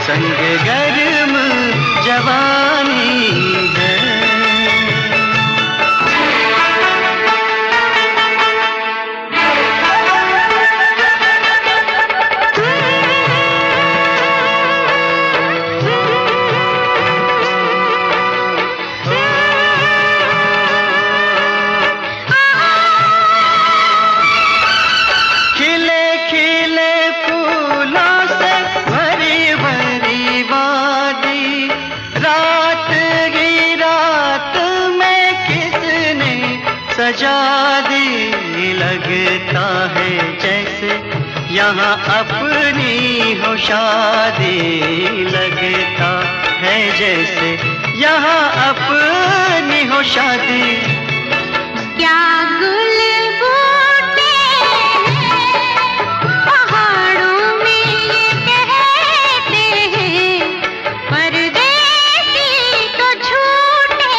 संग गर्म जवानी है। सजा दी लगता है जैसे यहाँ अपनी हो शादी, लगता है जैसे यहाँ अपनी हो शादी। क्या गुल बूटे पहाड़ों में ये कहते हैं, परदेसी तो झूठे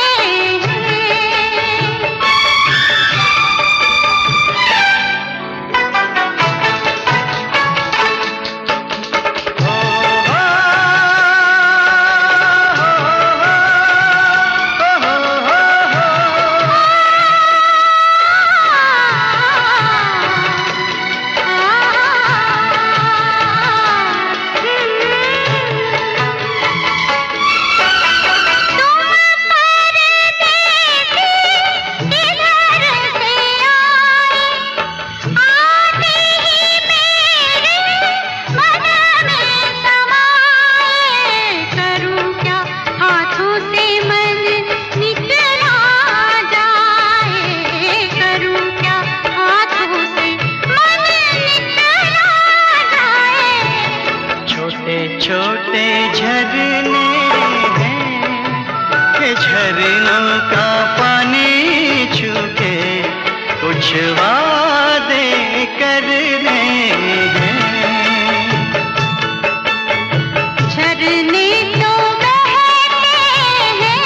छोटे झरने हैं कि झरनों का पानी छू के कुछ वादे करने हैं। झरने तो बहते हैं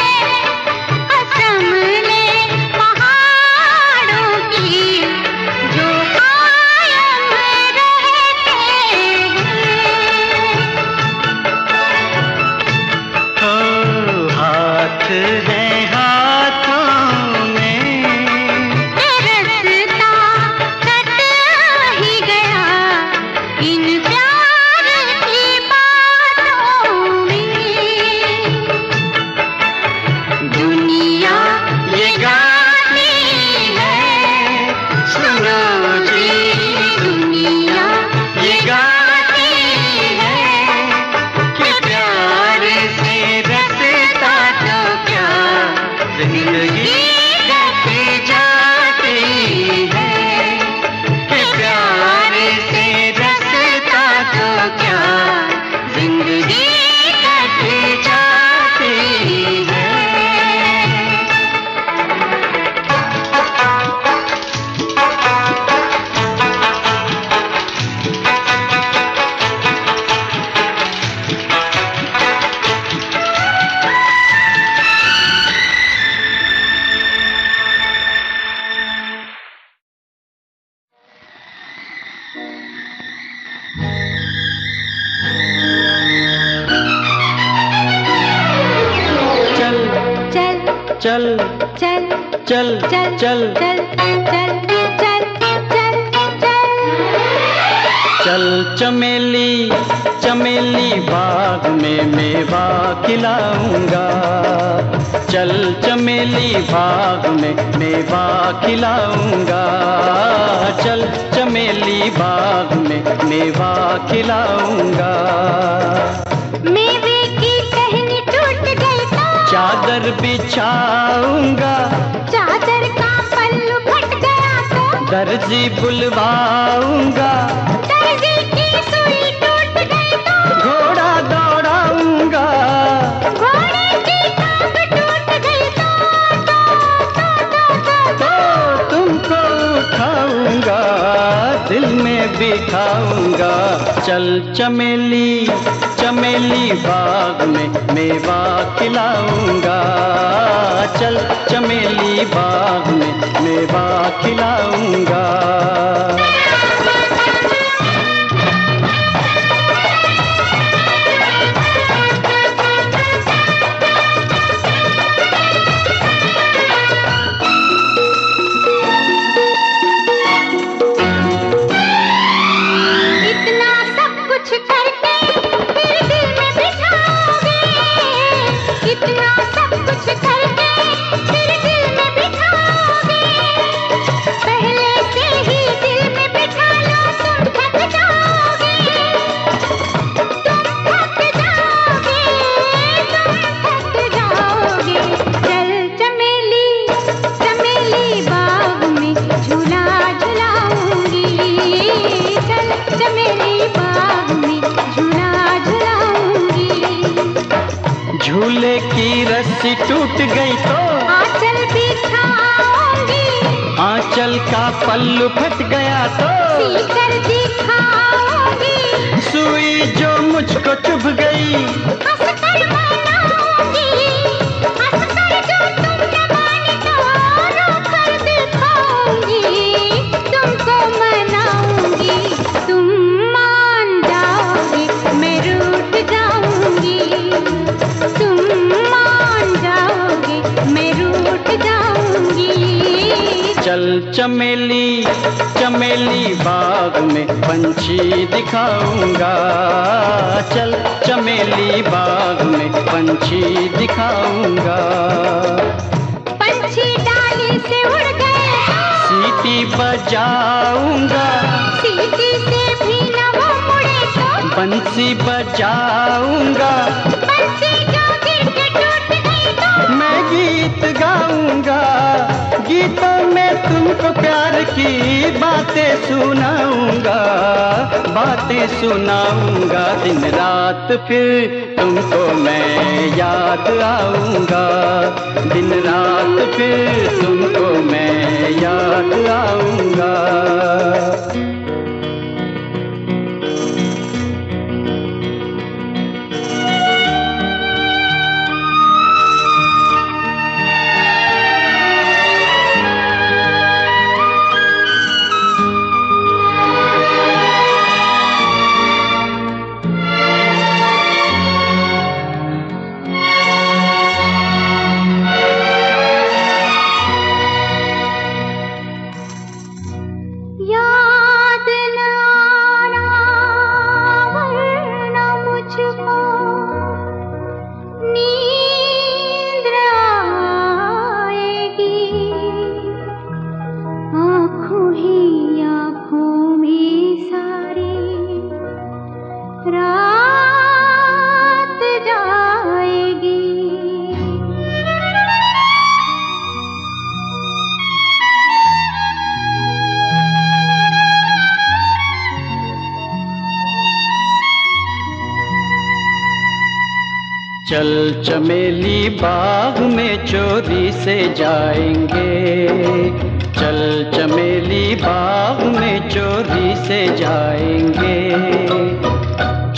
कसम ले पहाड़ों की, जो कायम रहते हैं। हाथ है हाथों में रास्ता कट ही गया इन प्यार की बातों में। दुनिया ये गाती है, सुनो जी दुनिया ये गाती है कि प्यार से रसता तो क्या जिंदगी कट जाती है, कि प्यार से रसता तो क्या जिंदगी कट जाती है। चल चल चल चल चल चल चल चल चल चल चमेली चमेली बाग में मेवा खिलाऊंगा, चल चमेली बाग में मेवा खिलाऊंगा, चल चमेली बाग में मेवा खिलाऊंगा। मेवे की टहनी टूट गई तो चादर बिछाऊंगा, चादर का पल्लू फट गया तो दर्जी बुलवाऊंगा, दर्जी की सुई टूट गई तो घोड़ा दौड़ाऊंगा, घोड़े की टांग टूट गई तो तुमको उठाऊंगा, दिल में बिठाऊंगा। चल चमेली चमेली बाग में मेवा खिलाऊंगा, चल चमेली बाग में मेवा खिलाऊंगा। ऐसी टूट गई तो आंचल बिछाऊंगी, आंचल का पल्लू फट गया तो सीकर दिखाऊंगी, सुई जो मुझको चुभ गई हंसकर मनाऊंगी, हंसकर जो तुम न माने तो रोकर दिखाऊंगी, तुमको मनाऊंगी, तुम मान जाओगे मैं रूठ जाऊंगी, तुम मान जाओगे मैं रूठ जाऊंगी। चल चमेली चमेली बाग में पंछी दिखाऊंगा, चल चमेली बाग में पंछी दिखाऊंगा। पंछी डाली से उड़ गए, सीटी बजाऊंगा, सीटी से भी न वो मुड़े तो बंसी बजाऊंगा, बंसी जो गिर के टूट गई तो मैं गीत गाऊंगा, गीतों में तुमको प्यार की बातें सुनाऊंगा, बातें सुनाऊंगा। दिन रात फिर तुमको मैं याद आऊंगा, दिन रात फिर तुमको मैं याद आऊंगा। याद न आना वरना मुझको नींद आएगी, आँखों ही आँखों में सारी रात जाएगी। चल चमेली बाग में चोरी से जाएंगे, चल चमेली बाग में चोरी से जाएंगे,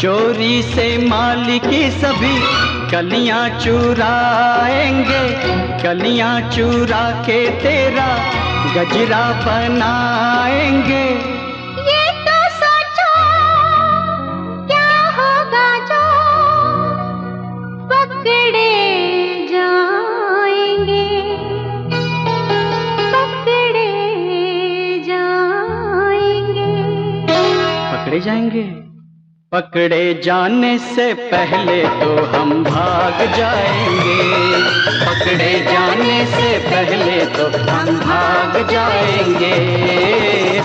चोरी से माली की सभी कलियां चुराएंगे, कलियां चुरा के तेरा गजरा बनाएंगे। ये तो सोचो क्या होगा जो पकड़े जाएंगे, पकड़े जाएंगे। पकड़े जाएंगे, पकड़े जाने से पहले तो हम भाग जाएंगे, पकड़े जाने से पहले तो हम भाग जाएंगे।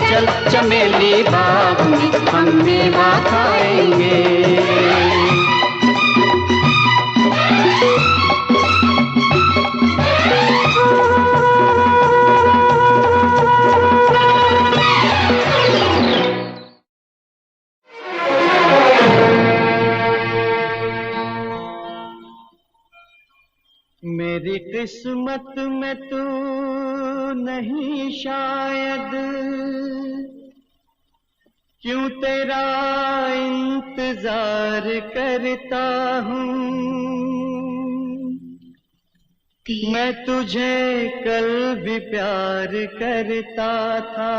चल चमेली बाग में हम मेवा खाएंगे। मेरी किस्मत में तू नहीं शायद, क्यों तेरा इंतजार करता हूँ। मैं तुझे कल भी प्यार करता था,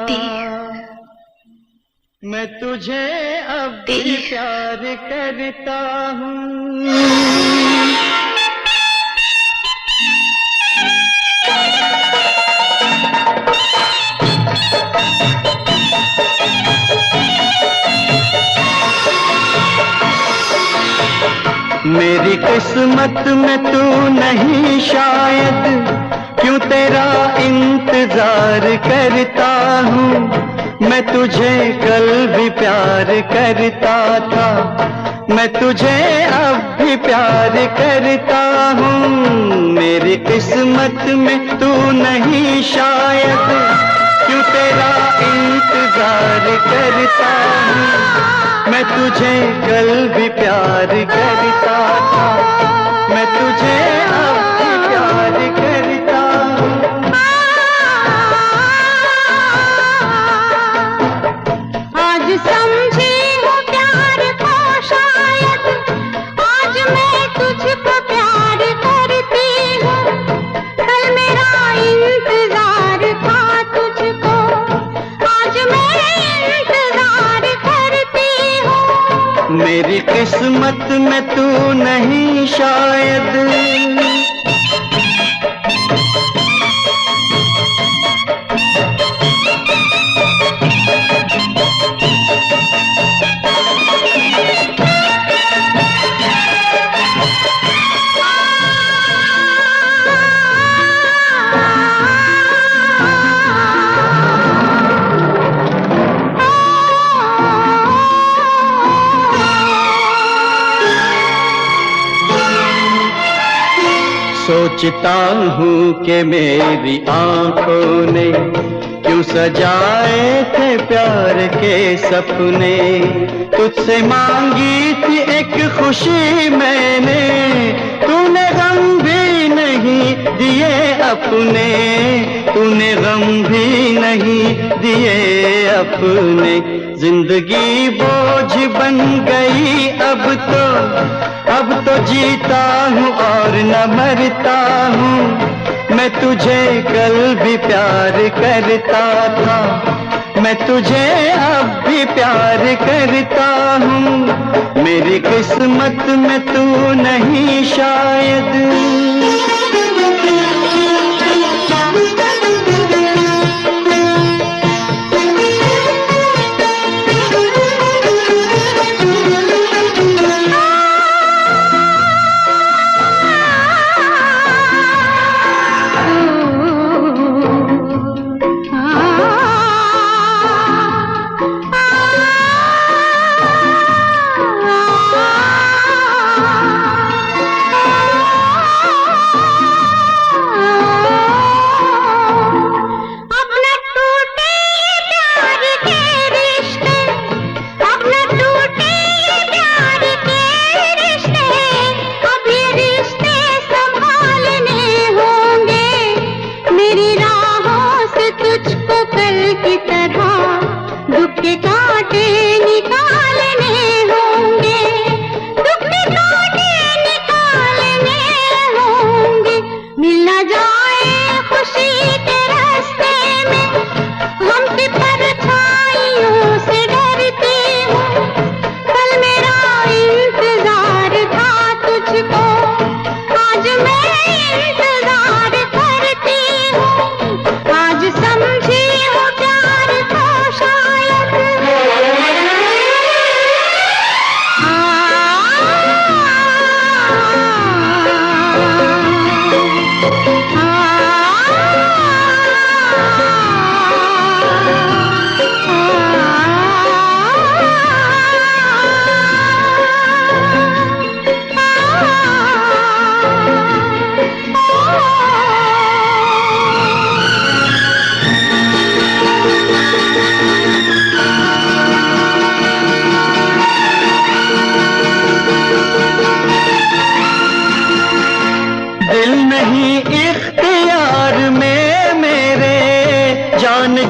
मैं तुझे अब भी प्यार करता हूँ। मेरी किस्मत में तू नहीं शायद, क्यों तेरा इंतजार करता हूँ। मैं तुझे कल भी प्यार करता था, मैं तुझे अब भी प्यार करता हूँ। मेरी किस्मत में तू नहीं शायद, क्यों तेरा इंतजार करता हूँ। मैं तुझे कल भी प्यार करता था, मैं तुझे अब भी मेरी किस्मत में तू नहीं शायद। सोचता हूँ कि मेरी आंखों ने क्यों सजाए थे प्यार के सपने। तुझसे मांगी थी एक खुशी मैंने, तूने गम भी नहीं दिए अपने, तूने गम भी नहीं दिए अपने। जिंदगी बोझ बन गई अब तो जीता हूँ और न मरता हूँ। मैं तुझे कल भी प्यार करता था, मैं तुझे अब भी प्यार करता हूँ। मेरी किस्मत में तू नहीं शायद।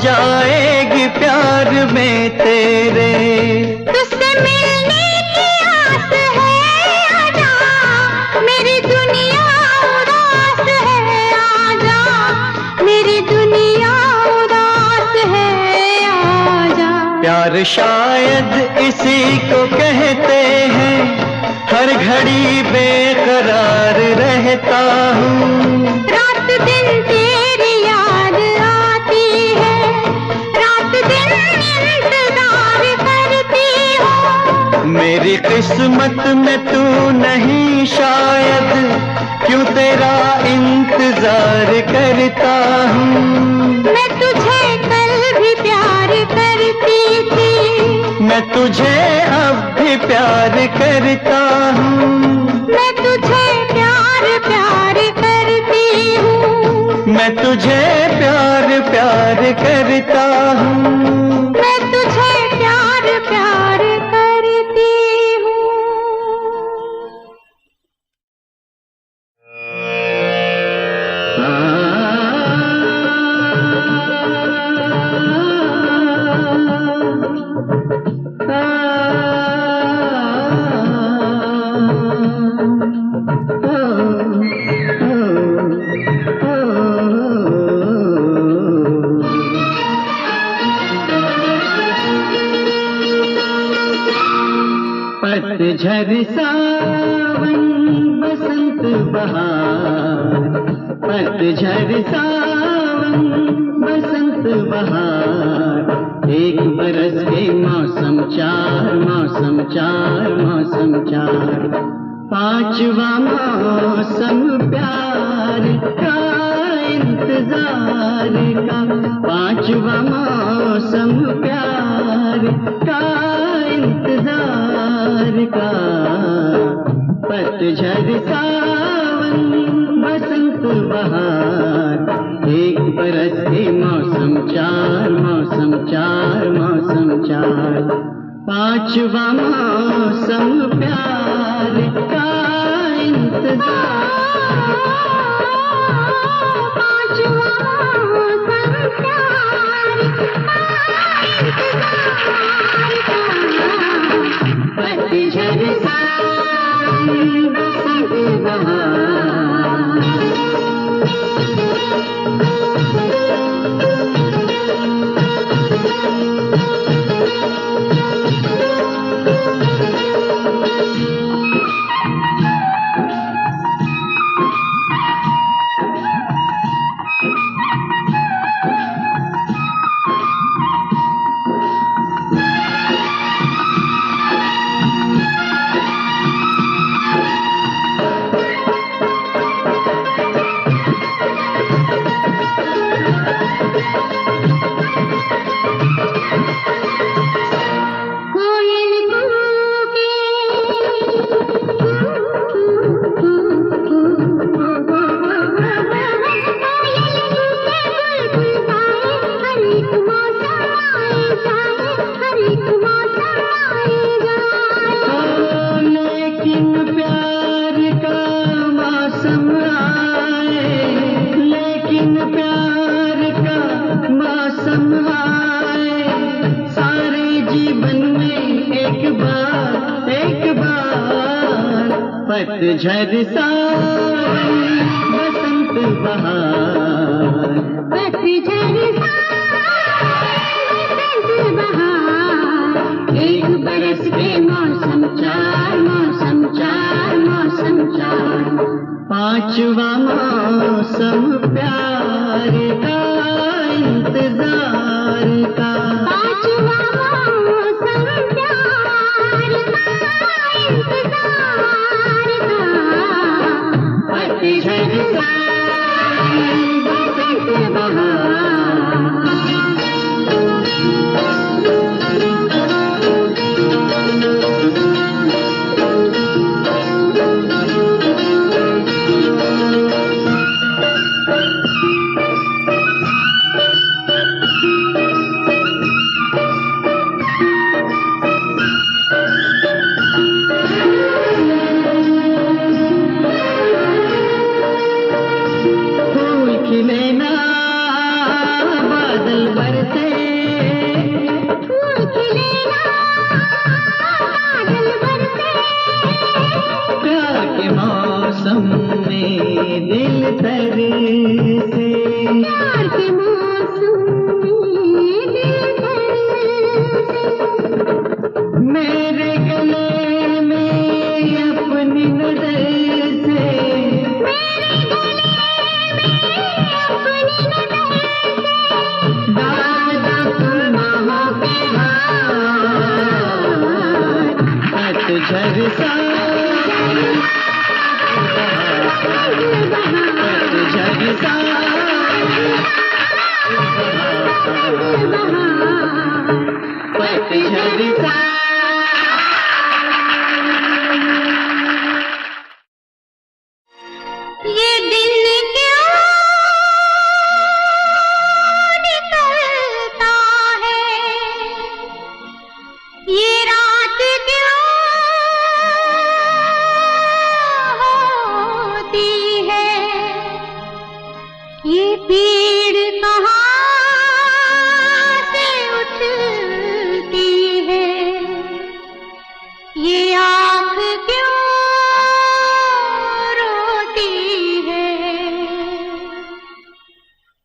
जाएगी प्यार में तेरे। तुझसे मिलने की आस है, आजा मेरी दुनिया उदास है, आजा मेरी दुनिया उदास है, आजा। प्यार शायद इसी को कहते हैं, हर घड़ी बेकरार रहता हूँ। रात दिन तेरी याद आती है, रात दिन इंतजार करती हूँ। मेरी किस्मत में तू नहीं शायद, क्यों तेरा इंतजार करता हूँ। मैं तुझे कल भी प्यार करती थी, मैं तुझे अब भी प्यार करता हूँ। मैं तुझे प्यार प्यार करती हूँ, मैं तुझे प्यार प्यार करता हूँ। मैं तुझे प्यार प्यार करती हूँ। पतझड़ सावन बसंत बहार, पतझड़ सावन बसंत बहार, एक बरस के मौसम चार, मौसम चार, मौसम चार, पांचवा मौसम प्यार का इंतजार का, पांचवा मौसम प्यार का इंतजार का, पतझड़ सावन बसंत बहार, एक बरस के मौसम चार, मौसम चार, मौसम चार, पांचवा मौसम प्यार का इंतजार, पांचवा मौसम प्यार का इंतजार, पतझड़ सावन बसंत बहार। पतझड़ सावन बसंत बहार, पतझड़ सावन बसंत बहार, एक बरस के मौसम चार, मौसम चार, मौसम चार, पांचवा मौसम प्यार का इंतजार का, पांचवा मौसम प्यार का इंतजार का, पतझड़ सावन बसंत बहार।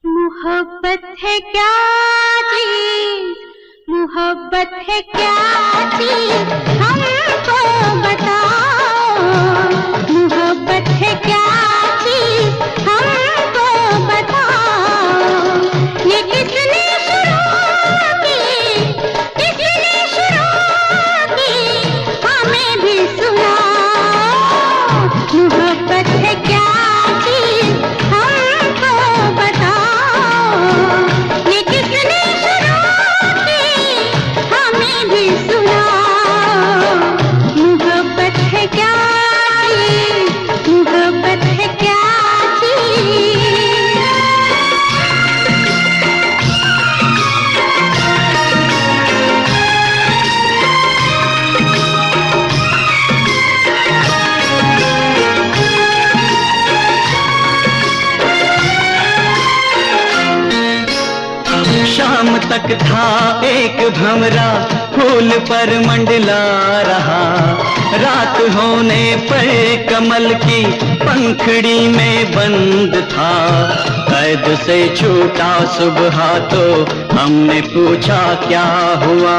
मोहब्बत है क्या चीज, मोहब्बत है क्या चीज, हमको तक था एक भंवरा फूल पर मंडला रहा, रात होने पर कमल की पंखड़ी में बंद था। कैद से छूटा सुबह तो हमने पूछा क्या हुआ,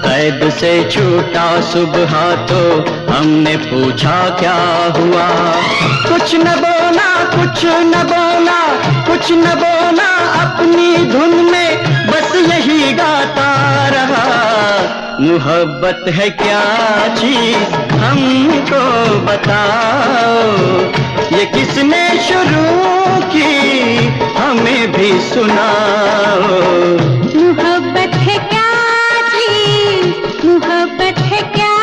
कैद से छूटा सुबह तो हमने पूछा क्या हुआ। कुछ न बोला, कुछ न बोला, कुछ न बोला, अपनी धुन में बस यही गाता रहा। मोहब्बत है क्या चीज हमको बताओ, ये किसने शुरू की हमें भी सुनाओ। मोहब्बत है क्या चीज, मोहब्बत है क्या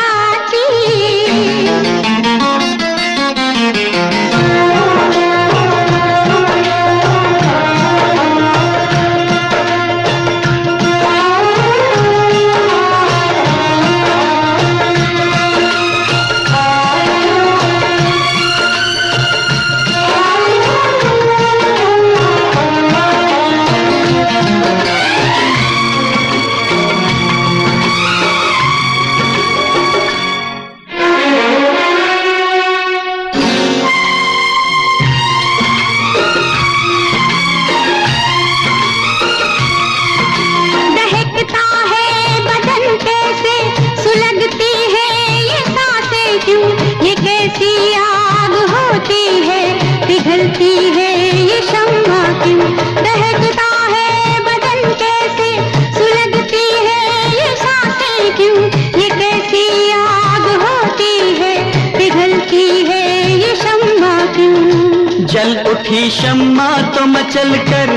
पिघलती है ये शम्मा क्यों, दहकता है बदन कैसे, सुलगती है ये सांसें क्यों, ये कैसी आग होती है, पिघलती है ये शम्मा क्यों। जल उठी शम्मा तो मचल कर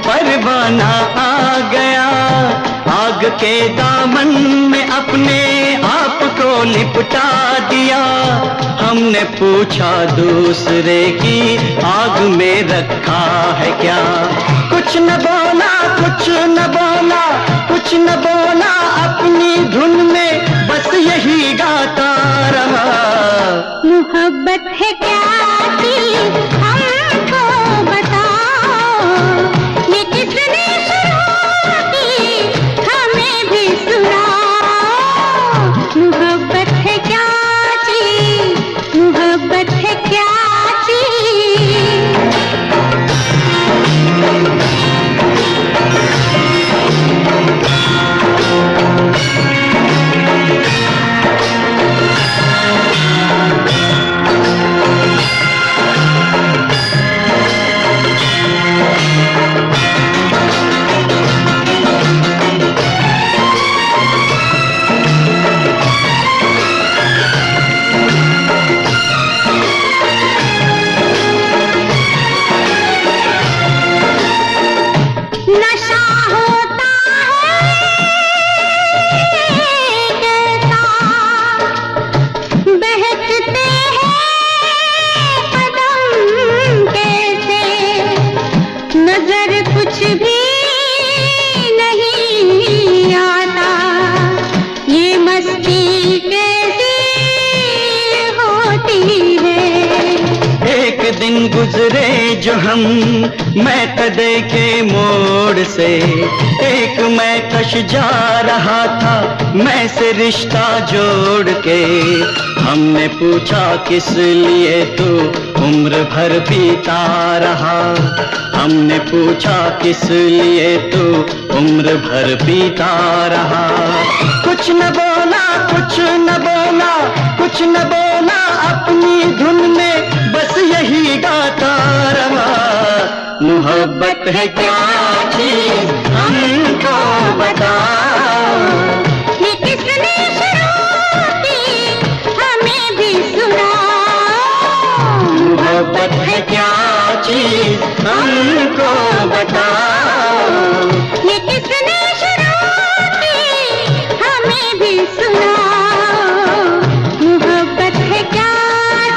परवाना आ गया, आग के दामन में अपने आप को लिपटा दिया। हमने पूछा दूसरे की आग में रखा है क्या, कुछ न बोला, कुछ न बोला, कुछ न बोला, अपनी धुन में बस यही गाता रहा। मोहब्बत है क्या चीज हमको बताओ, ये किसने शुरू की हमें भी सुनाओ। मोहब्बत है क्या चीज, मोहब्बत है क्या नशा होता है कैसा, बहकते हैं कदम कैसे, नजर कुछ भी नहीं आता, ये मस्ती कैसी होती है। एक दिन गुजरे जो हम मैं कदे के मोड़ से, एक मैं कश जा रहा था मैं से रिश्ता जोड़ के। हमने पूछा किस लिए तू उम्र भर पीता रहा, हमने पूछा किस लिए तू उम्र भर पीता रहा। कुछ न बोला, कुछ न बोला, कुछ न बोला, अपनी धुन में बस यही गाता रहा। मोहब्बत है क्या चीज हमको बताओ, ये किसने शुरू की हमें भी सुनाओ। मोहब्बत है क्या चीज हमको बताओ, ये किसने शुरू की हमें भी सुनाओ। मोहब्बत है क्या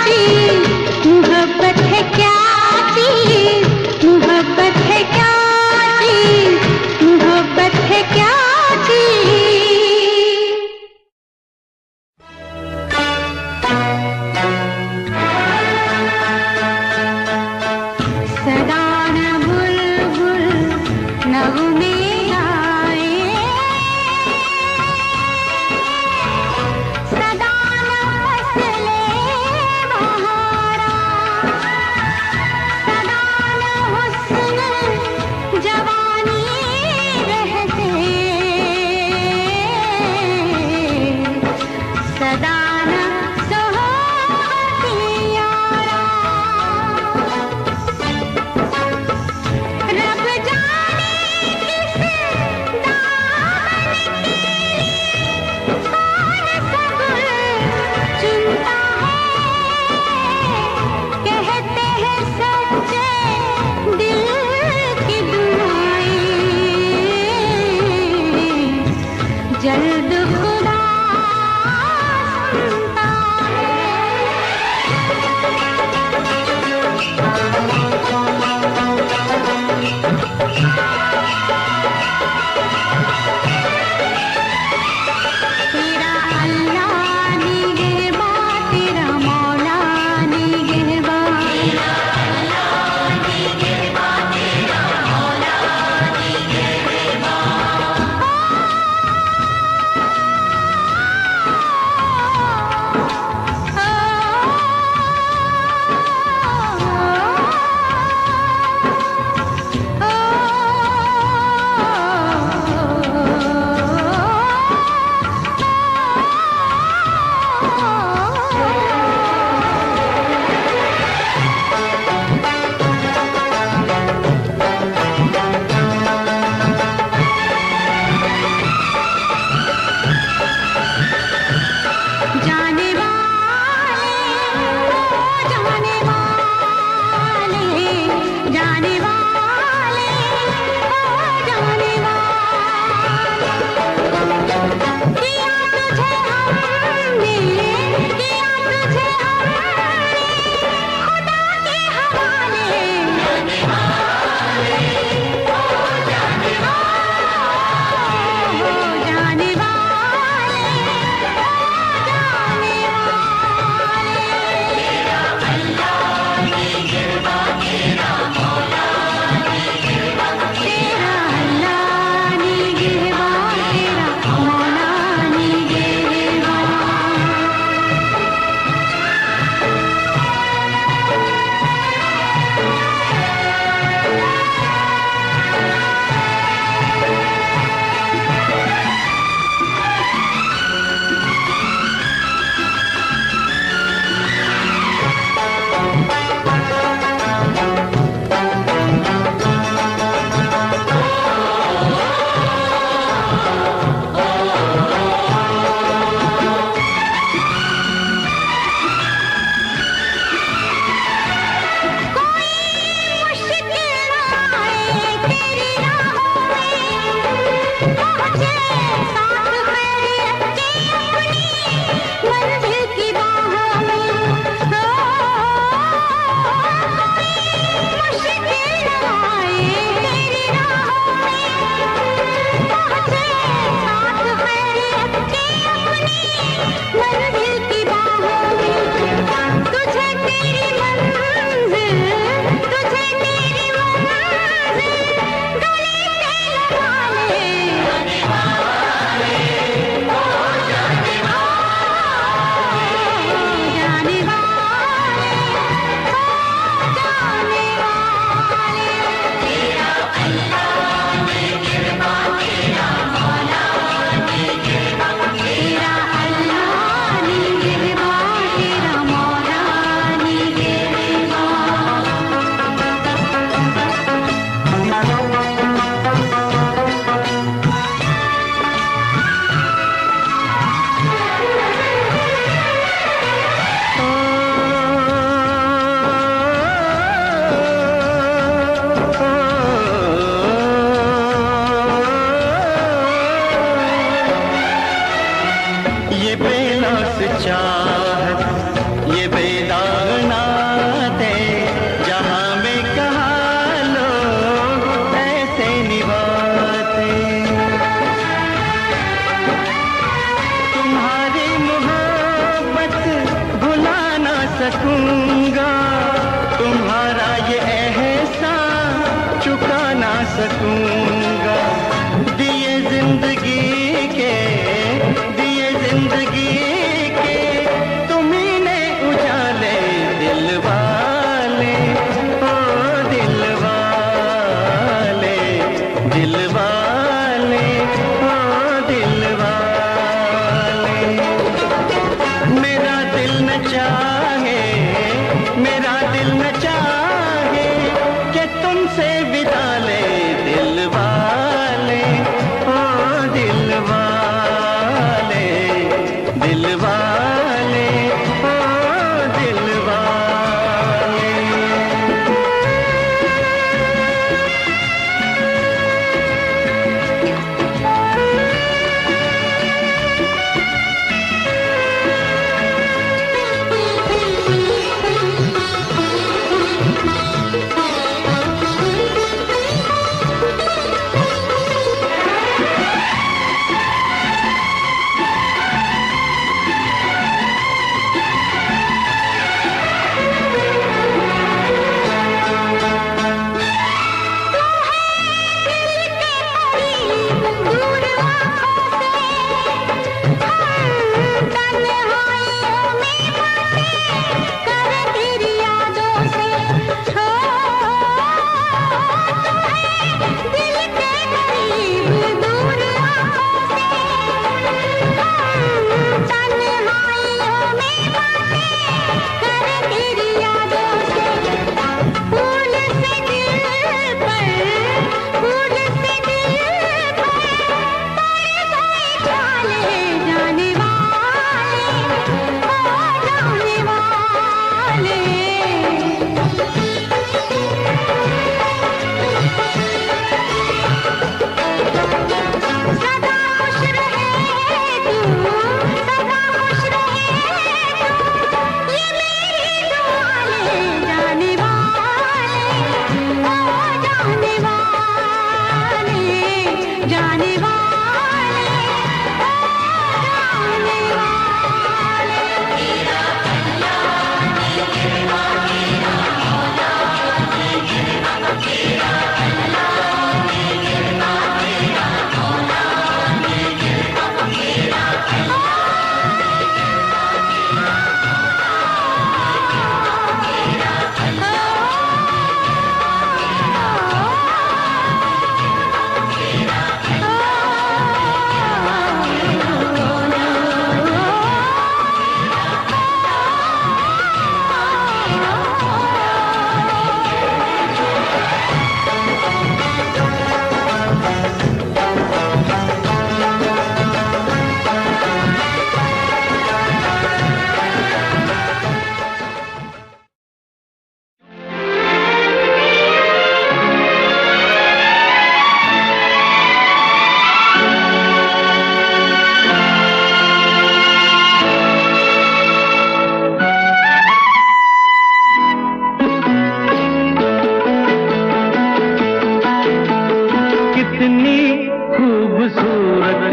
चीज, मोहब्बत है क्या चीज, मोहब्बत है क्या चीज, मोहब्बत है क्या चीज। जल्द खुदा सुनता तेरा अल्लाह निगहबान, तेरा मौला निगहबान, तेरा अल्लाह निगहबान, तेरा मौला जाने वाले, ओ जाने वाले, जाने वाले, ओ जाने वाले, किया तुझे हमने, किया तुझे हमने खुदा के हवाले, जाने वाले, ओ जाने वाले, ओ जाने वाले, तेरा अल्लाह निगहबान, तेरा मौला निगहबान। ये बेलौस चाहत, ये बेदाग नाते, जहाँ में कहा लोग ऐसे निभाते। तुम्हारी मोहब्बत भुला ना सकूंगा, तुम्हारा ये एहसान चुका ना सकूंगा। दिए जिंदगी के, दिए जिंदगी के तुम्ही ने उजाले, दिल वाले, ओ दिल वाले, दिल वाले, ओ दिल वाले। मेरा दिल न चाहे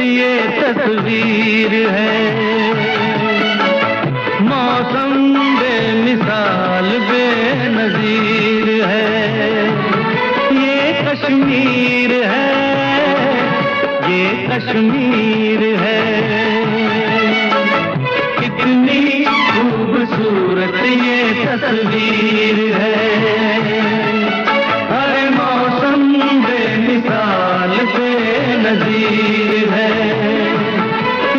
ये तस्वीर है। मौसम बेमिसाल बेनजीर है। ये कश्मीर है, ये कश्मीर है। कितनी खूबसूरत ये तस्वीर है। हर मौसम बेमिसाल बेनजीर है।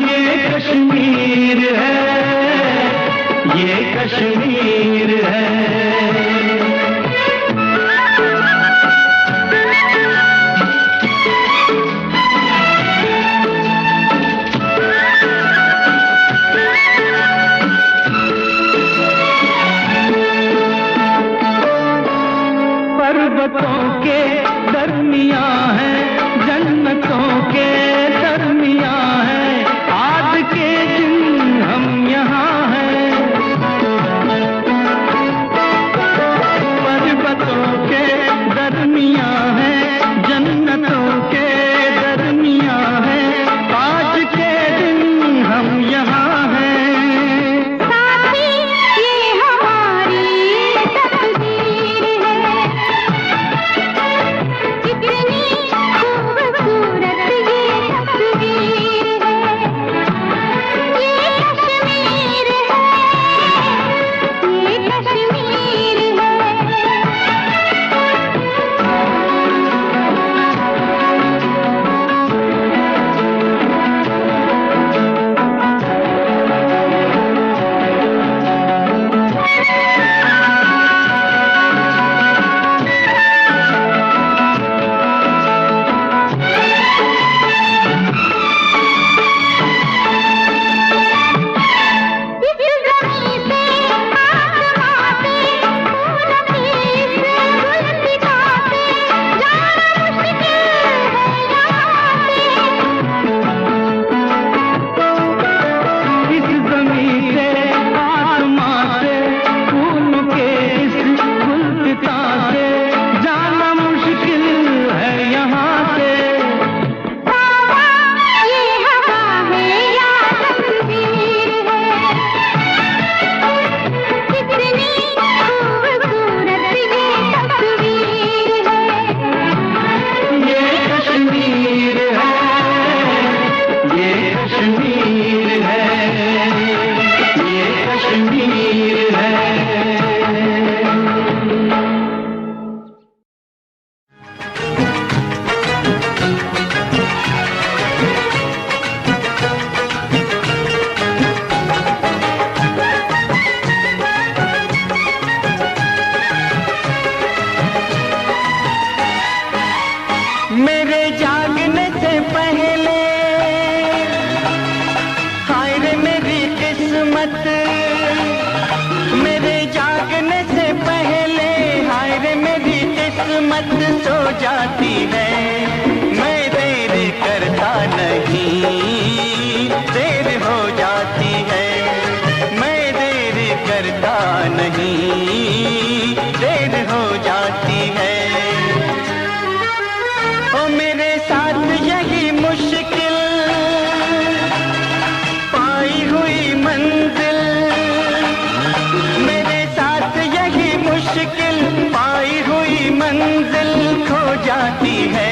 ये कश्मीर है, ये कश्मीर है। पर्वतों के दरमियां है, जन्नतों के दरमियां है। आज के दिन हम यहाँ हैं। पर्वतों के दरमियां है, जन्नतों के दरमियां है। आज के दिन हम यहाँ हैं। साथी ये हमारी तकदीर है। कितनी खूबसूरत ये तस्वीर है। ये कश्मीर है, ये कश्मीर है। इस ज़मीन से आसमां से फूल के इस गुलसिता से जाना मुश्किल है यहाँ से। ये हवा है या तस्वीर है। कितनी खूबसूरत ये तस्वीर है। ये कश्मीर है, ये कश्मीर है, ये कश्मीर है। मेरे जागने से पहले हाय रे मेरी किस्मत। मेरे जागने से पहले हाय रे मेरी किस्मत सो जाती है। मैं देर करता नहीं, देर हो जाती है। मैं देर करता नहीं, देर हो जाती है। ओ मेरे साथ यही मुश्किल पाई हुई मंजिल। मेरे साथ यही मुश्किल पाई हुई मंजिल खो जाती है।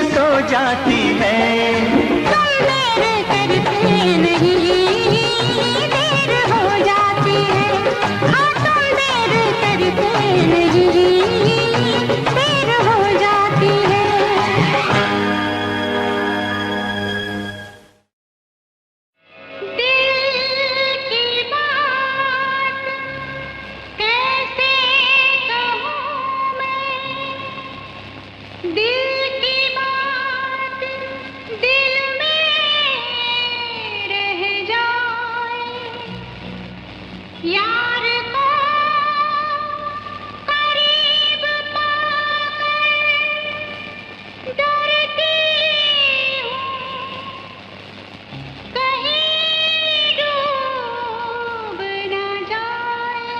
सो जाती है। तुम देर करते नहीं, देर हो जाती है। हाँ तुम देर करते नहीं, देर हो जाती है। दिल की बात कैसे कहूँ मैं, दिल की बात दिल में रह जाए। यार को करीब पाकर डरती हूँ, कहीं डूब न जाए,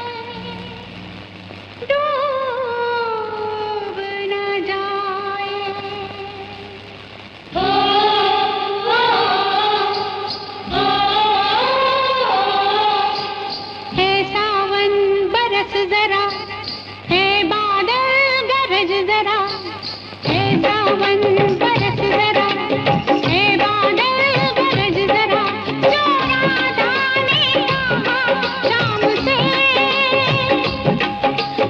डूब न जाए। है सावन बरस जरा, है बादल गरज जरा, है सावन बरस जरा, है बादल गरज जरा। जो राधा ने कहा शाम से,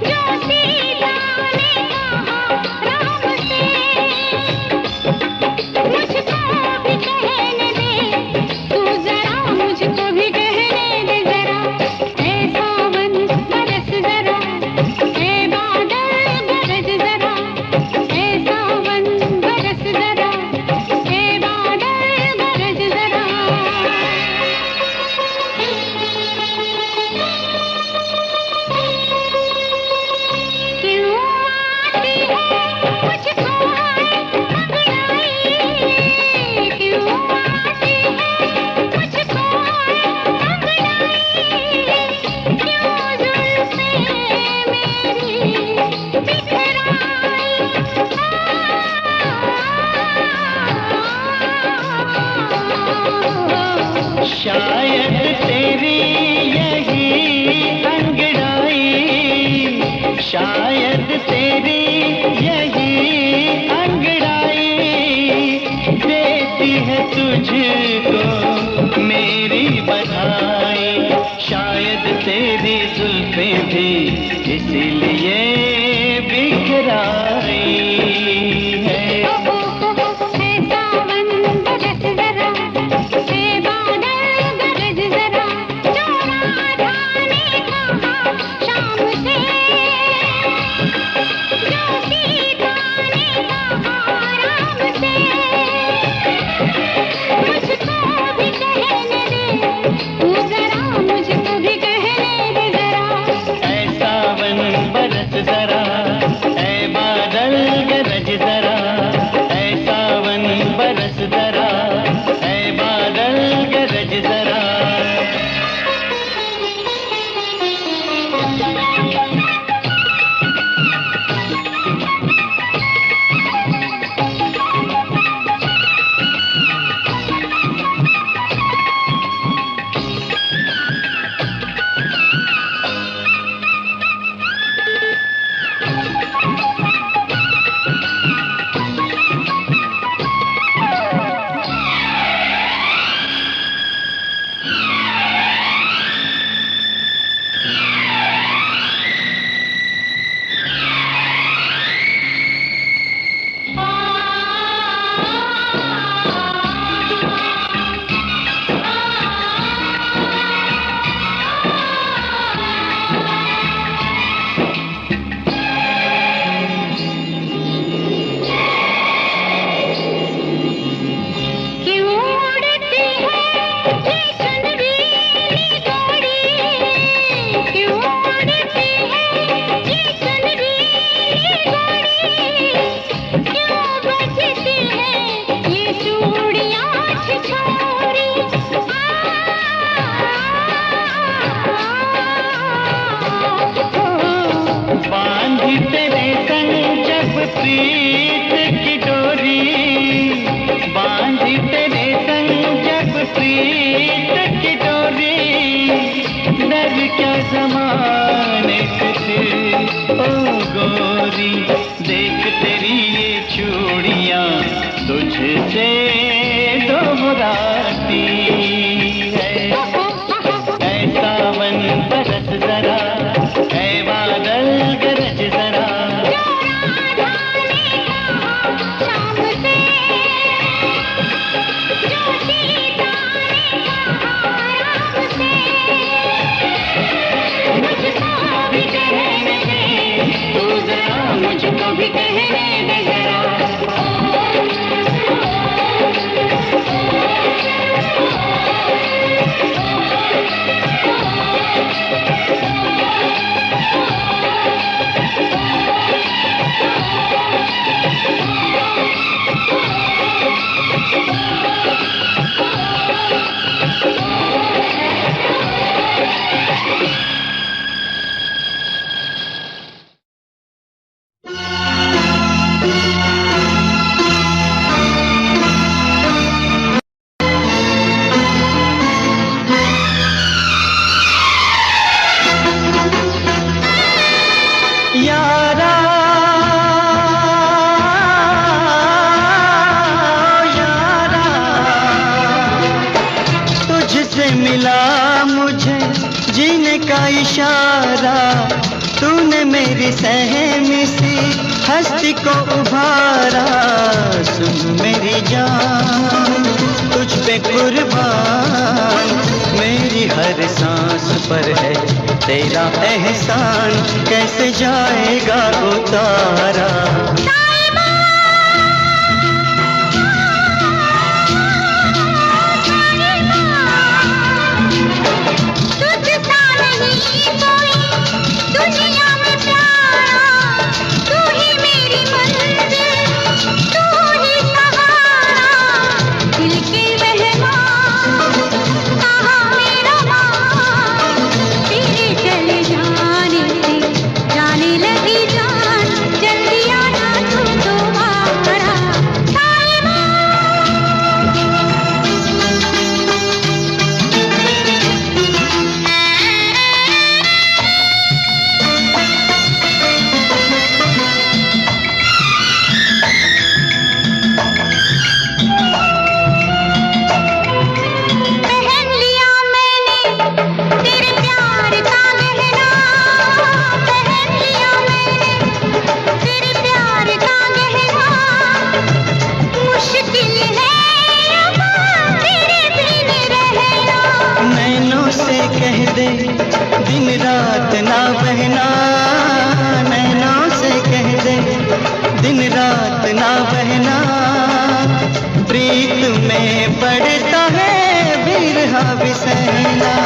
जो सीता ने कहा राम से, मुझको भी कहने दे तू जरा, मुझको भी कहने दे जरा। है सावन बरस जरा, है बादल गरज जरा, है सावन बरस जरा, है बादल गरज जरा। क्यों आती है मुझको अंगड़ाई, क्यों आती है मुझको अंगड़ाई, क्यों जुल्फे मेरी बिखराई। शायद तेरी यही अंगड़ाई, शायद तेरी यही अंगड़ाई देती है तुझको मेरी बधाई। शायद तेरी जुल्फें भी इसीलिए बिखराई है। है सावन बरस जरा, है बादल गरज जरा। जो राधा ने कहा शाम से, जो सीता ने कहा राम से, मुझको भी कहने दे तू जरा, मुझको भी कहने दे जरा। ऐ सावन बरस जरा, ऐ बादल गरज जरा, ऐ सावन बरस जरा, ऐ बादल गरज जरा। प्रीत की डोरी बांधी तेरे संग जब प्रीत की डोरी डर क्या ज़माने से फिर ओ गोरी देख तेरी ये चूड़ियाँ तुझसे दोहराती है। ऐ सावन बरस जरा, ऐ बादल गरज जरा, शाम से जो सीता ने कहा राम से, मुझको भी कहने दे तू जरा, मुझको भी कहने दे जरा। मिला मुझे जीने का इशारा, तूने मेरी सहमी सी हस्ती को उभारा। सुन मेरी जान तुझ पे कुर्बान, मेरी हर सांस पर है तेरा एहसान, कैसे जाएगा उतारा। दिन रात ना बहना, नैनों से कह दे दिन रात ना बहना, प्रीत में पड़ता है बिरहा भी सहना।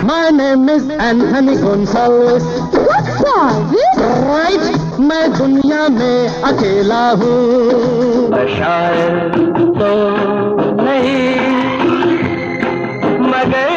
My name is Anthony Gonzalez. Right, मैं दुनिया में अकेला हूँ। शायर तो नहीं मगर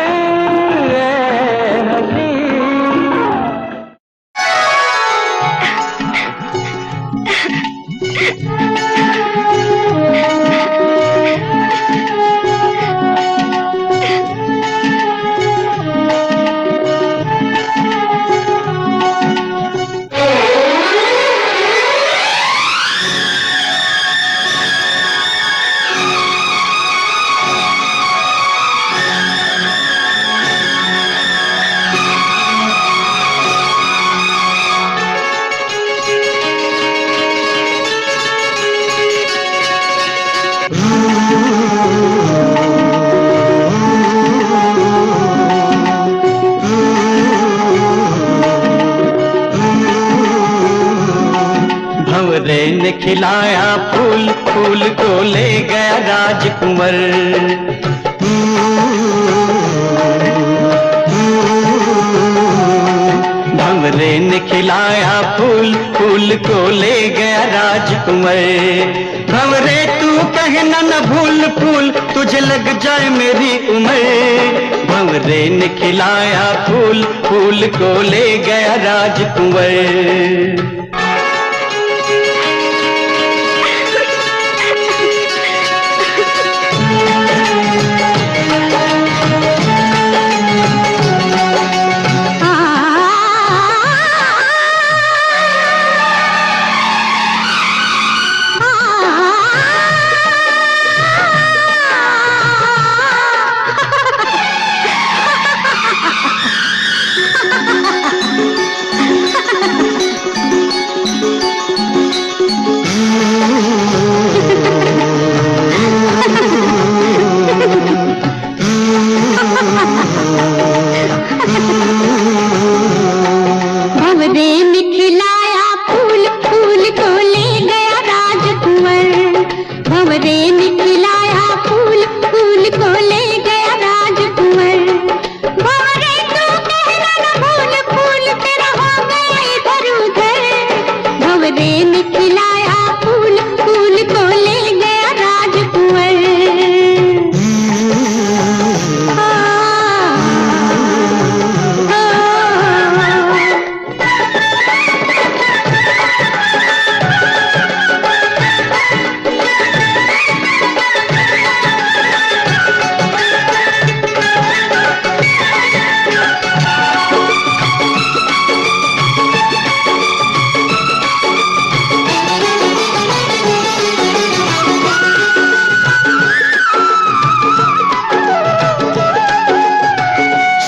भंवरे ने खिलाया फूल, फूल को ले गया राजकुंवर। भंवरे ने खिलाया फूल, फूल को ले गया राजकुंवर। भंवरे तू कहना न भूल फूल, तुझे लग जाए मेरी उम्र। भंवरे ने खिलाया फूल, फूल को ले गया राजकुंवर।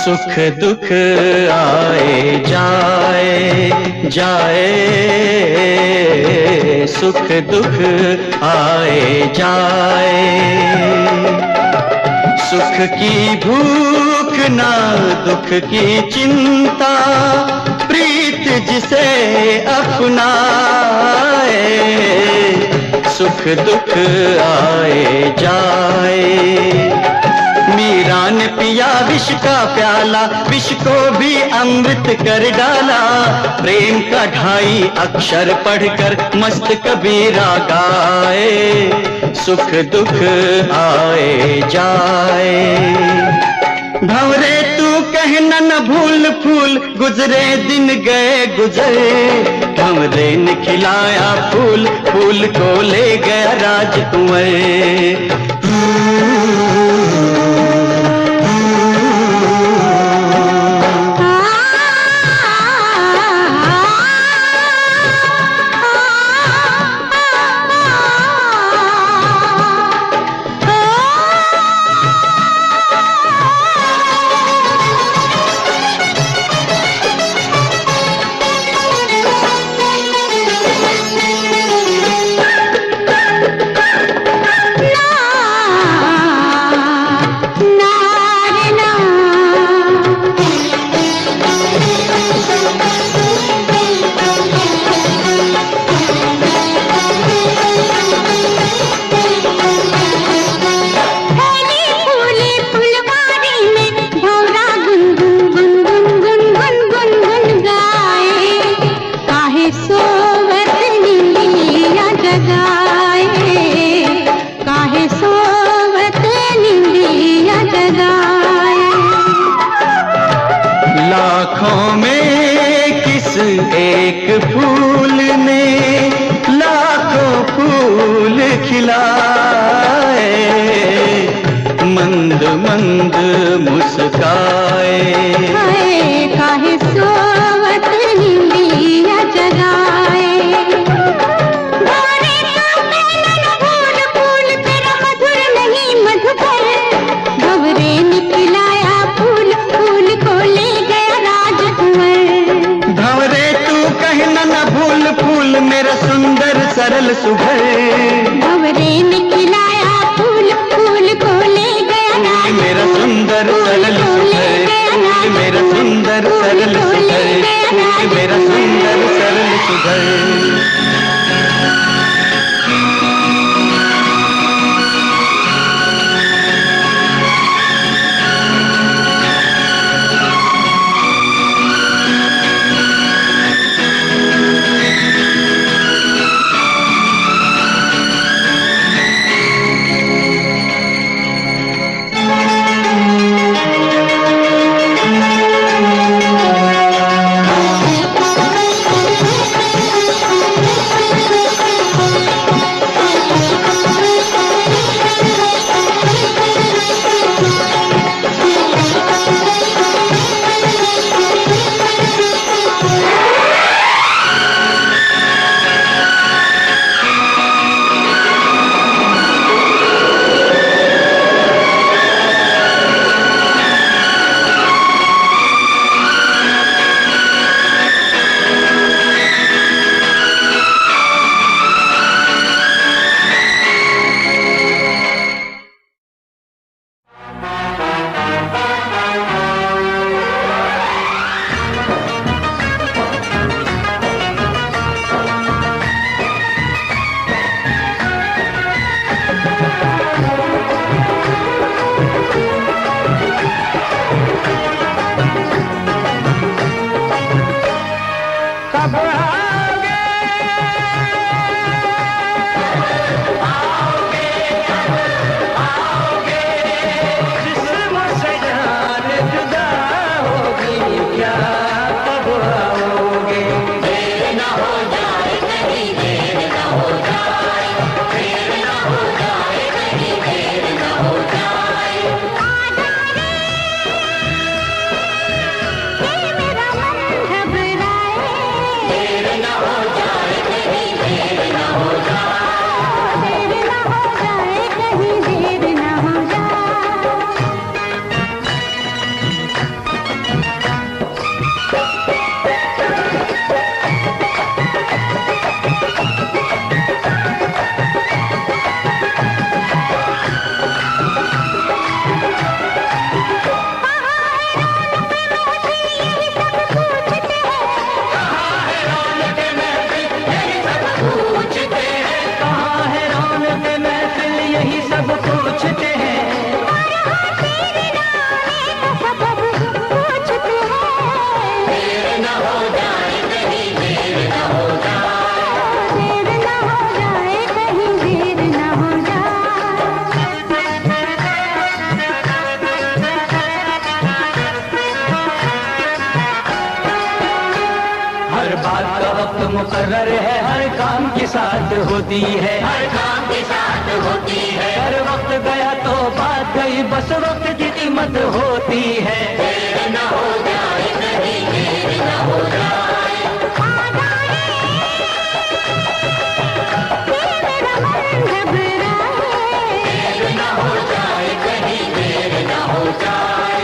सुख दुख आए जाए जाए, सुख दुख आए जाए। सुख की भूख ना दुख की चिंता, प्रीत जिसे अपनाए। सुख दुख आए जाए। मीरा ने पिया विष का प्याला, विष को भी अमृत कर डाला। प्रेम का 2.5 अक्षर पढ़कर मस्त कबीरा गाए। सुख दुख आए जाए। भंवरे तू कहना न भूल फूल, गुजरे दिन गए गुजरे। भंवरे ने खिलाया फूल, फूल को ले गया राजकुंवर। लाखों में किस एक फूल ने लाखों फूल खिलाए। मंद मंद मुस्काए, काहे सोवत निंदिया जगाए। फूल तेरा मधुर नहीं मधुकर। भंवरे ने खिलाया फूल, फूल को ले गया राजकुंवर। भंवरे तू कहना न भूल फूल, मेरा सुंदर सरल सुघर। भंवरे ने खिलाया फूल, फूल को ले गया मेरा सुंदर सरल सुघर। फूल मेरा सुंदर सरल सुघर। फूल मेरा सुंदर सरल सुघर। कब आओगे, आओगे कब आओगे, जिस्म से जान जुदा होगी क्या, कब आओगे। देर न हो जाए कहीं, देर न हो जाए, देर न हो जाए कहीं, देर न हो जाए। मुकर्रर है, हर काम के साथ होती है, हर काम के साथ होती है। हर वक्त गया तो बात गई, बस वक्त की कीमत होती है। देर न हो जाए कहीं, देर न हो जाए, देर न हो जाए कहीं, देर न हो जाए।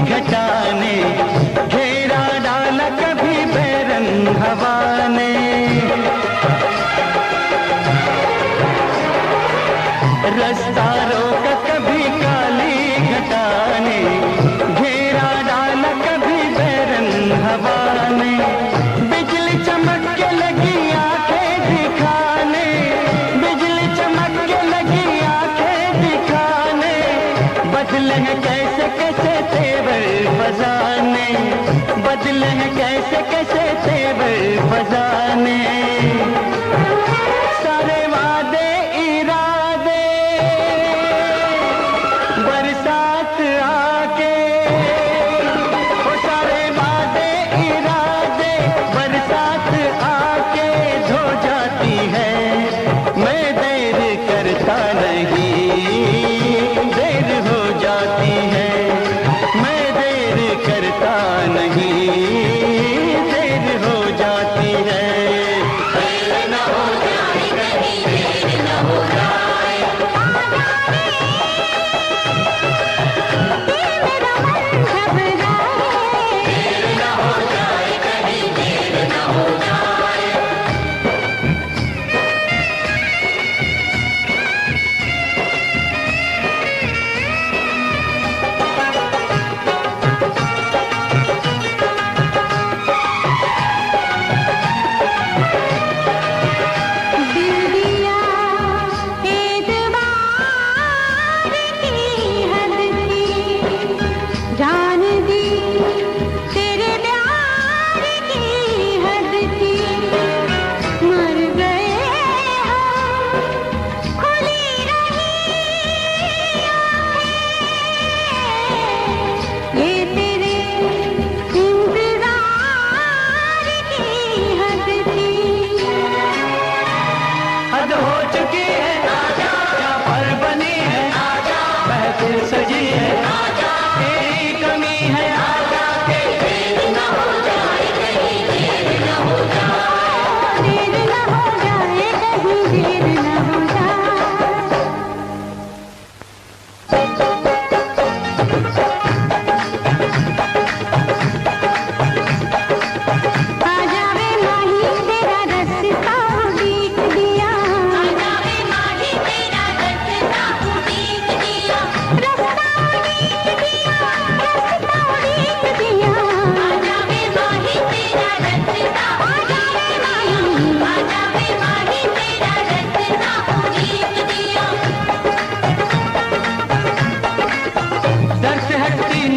घटाने घेरा डाला कभी बैरंग हवा ने, रास्ता रोका कभी काली घटाने, घेरा डाला कभी बैरंग हवा ने। बिजली चमक के लगी आंखें दिखाने, बिजली चमक के लगी आंखें दिखाने, बदले हैं कैसे कैसे तेवर फजाने, बदले हैं कैसे कैसे तेवर फजाने। सारे वादे इरादे बरसात आके, वो सारे वादे इरादे बरसात आके धो जाती है। मैं देर करता नहीं, देर हो जाती है।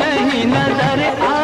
नहीं नजर